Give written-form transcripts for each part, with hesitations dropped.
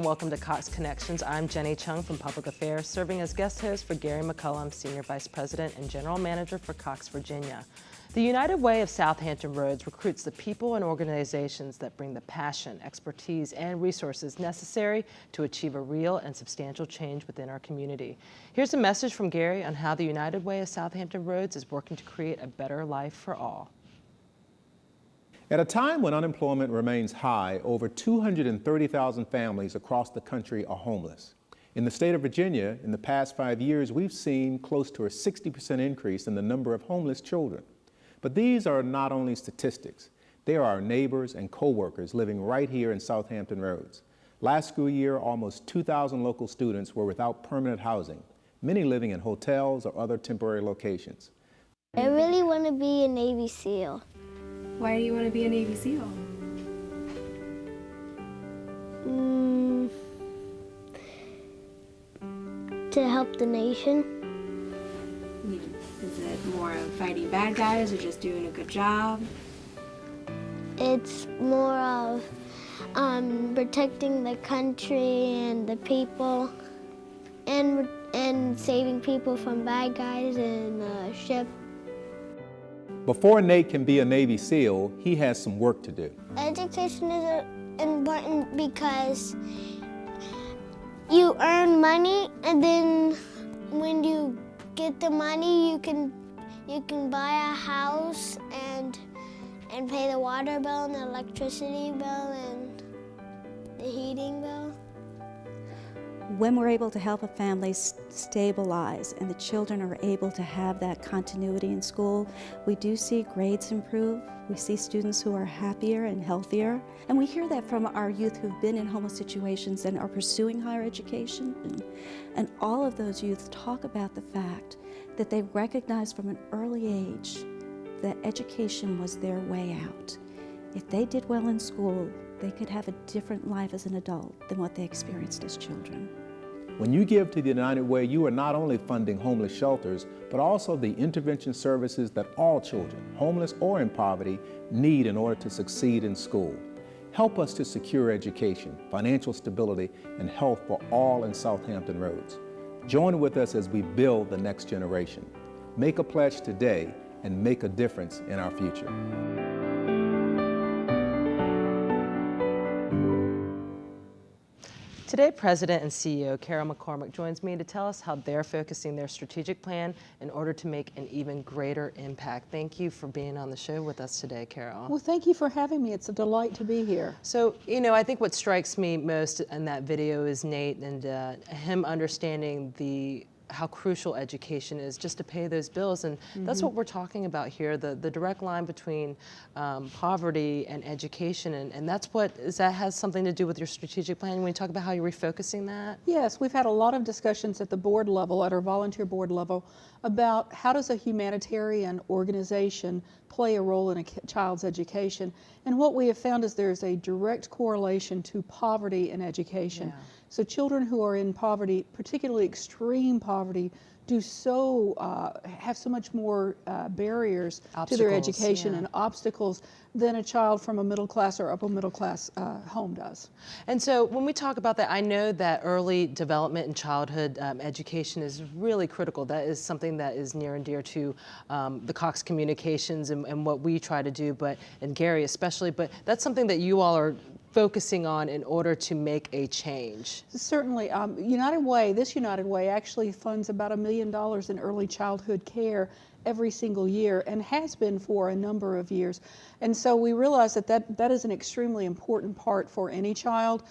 and welcome to Cox Connections. I'm Jenny Chung from Public Affairs, serving as guest host for Gary McCullum, Senior Vice President and General Manager for Cox, Virginia. The United Way of Southampton Roads recruits the people and organizations that bring the passion, expertise, and resources necessary to achieve a real and substantial change within our community. Here's a message from Gary on how the United Way of Southampton Roads is working to create a better life for all. At a time when unemployment remains high, over 230,000 families across the country are homeless. In the state of Virginia, in the past 5 years, we've seen close to a 60% increase in the number of homeless children. But these are not only statistics. They are our neighbors and co-workers living right here in Southampton Roads. Last school year, almost 2,000 local students were without permanent housing, many living in hotels or other temporary locations. I really want to be a Navy SEAL. Why do you want to be a Navy SEAL? To help the nation. Is it more of fighting bad guys or just doing a good job? It's more of protecting the country and the people and saving people from bad guys in the ship. Before Nate can be a Navy SEAL, he has some work to do. Education is important because you earn money, and then when you get the money, you can buy a house and pay the water bill and the electricity bill and the heating bill. When we're able to help a family stabilize and the children are able to have that continuity in school, we do see grades improve. We see students who are happier and healthier. And we hear that from our youth who've been in homeless situations and are pursuing higher education. And all of those youth talk about the fact that they recognize from an early age that education was their way out. If they did well in school, they could have a different life as an adult than what they experienced as children. When you give to the United Way, you are not only funding homeless shelters, but also the intervention services that all children, homeless or in poverty, need in order to succeed in school. Help us to secure education, financial stability, and health for all in Southampton Roads. Join with us as we build the next generation. Make a pledge today and make a difference in our future. Today, President and CEO Carol McCormick joins me to tell us how they're focusing their strategic plan in order to make an even greater impact. Thank you for being on the show with us today, Carol. Well, thank you for having me. It's a delight to be here. So, I think what strikes me most in that video is Nate and him understanding how crucial education is just to pay those bills. And that's what we're talking about here, the direct line between poverty and education. And that has something to do with your strategic plan when you talk about how you're refocusing that? Yes, we've had a lot of discussions at the board level, at our volunteer board level, about how does a humanitarian organization play a role in a child's education. And what we have found is there's a direct correlation to poverty and education. Yeah. So children who are in poverty, particularly extreme poverty, have so much more barriers to their education and obstacles than a child from a middle class or upper middle class home does. And so when we talk about that, I know that early development and childhood education is really critical. That is something that is near and dear to the Cox Communications and what we try to do, and Gary especially, but that's something that you all are focusing on in order to make a change. Certainly. This United Way actually funds about $1 million in early childhood care every single year and has been for a number of years. And so we realize that is an extremely important part for any child.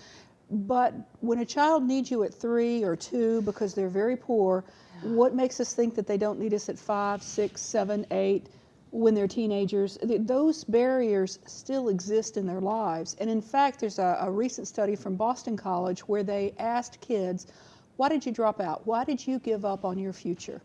But when a child needs you at 3 or 2 because they're very poor, what makes us think that they don't need us at 5, 6, 7, 8? When they're teenagers? Those barriers still exist in their lives. And in fact, there's a recent study from Boston College where they asked kids, why did you drop out? Why did you give up on your future?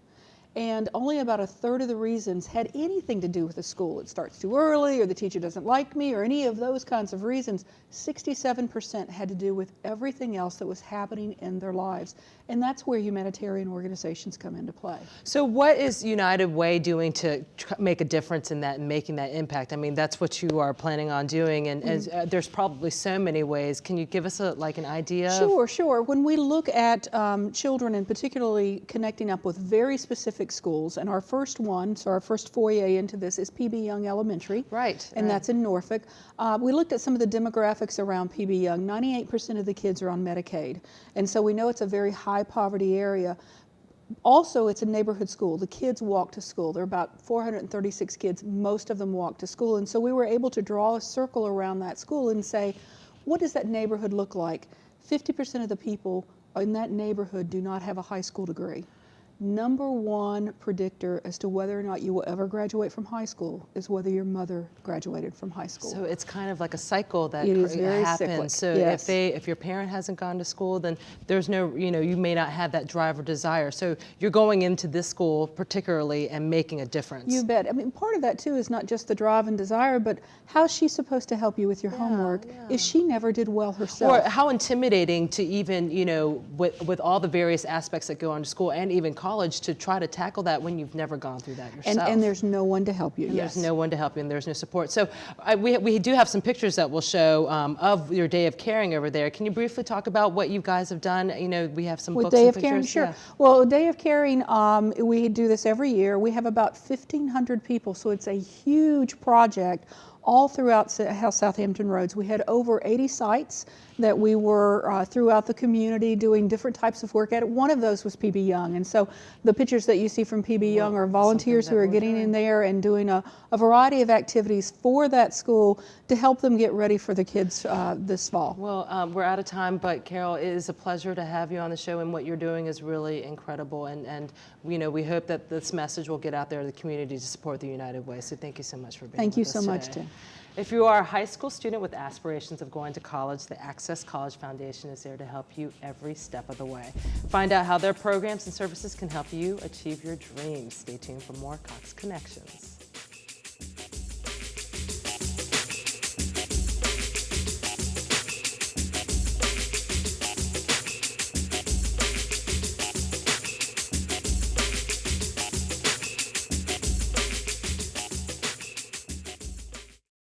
and only about 1/3 of the reasons had anything to do with the school. It starts too early, or the teacher doesn't like me, or any of those kinds of reasons. 67% had to do with everything else that was happening in their lives. And that's where humanitarian organizations come into play. So what is United Way doing to make a difference in that and making that impact? I mean, that's what you are planning on doing, and as, there's probably so many ways. Can you give us like an idea? Sure. When we look at children, and particularly connecting up with very specific schools, and our first one, so our first foray into this is PB Young Elementary. Right. And that's in Norfolk. We looked at some of the demographics around PB Young. 98% of the kids are on Medicaid. And so we know it's a very high poverty area. Also, it's a neighborhood school. The kids walk to school. There are about 436 kids. Most of them walk to school. And so we were able to draw a circle around that school and say, what does that neighborhood look like? 50% of the people in that neighborhood do not have a high school degree. Number one predictor as to whether or not you will ever graduate from high school is whether your mother graduated from high school. So it's kind of like a cycle that It is very happens. cyclic, So yes. if your parent hasn't gone to school, then there's no, you may not have that drive or desire. So you're going into this school particularly and making a difference. You bet. I mean, part of that too is not just the drive and desire, but how's she supposed to help you with your homework if she never did well herself? Or how intimidating to even, with all the various aspects that go on to school and even college, to try to tackle that when you've never gone through that yourself. And there's no one to help you. And there's no one to help you, and there's no support. So we do have some pictures that we'll show of your Day of Caring over there. Can you briefly talk about what you guys have done? We have some With books Day and of Caring, pictures. sure. Yeah. Well, Day of Caring, we do this every year. We have about 1,500 people, so it's a huge project all throughout Southampton Roads. We had over 80 sites that we were throughout the community doing different types of work at. One of those was PB Young, and so the pictures that you see from PB Young are volunteers who are getting in there and doing a variety of activities for that school to help them get ready for the kids this fall. Well, we're out of time, but Carol, it is a pleasure to have you on the show, and what you're doing is really incredible, and we hope that this message will get out there to the community to support the United Way. So thank you so much for being with us Thank you so today. much, Tim. If you are a high school student with aspirations of going to college, the Access College Foundation is there to help you every step of the way. Find out how their programs and services can help you achieve your dreams. Stay tuned for more Cox Connections.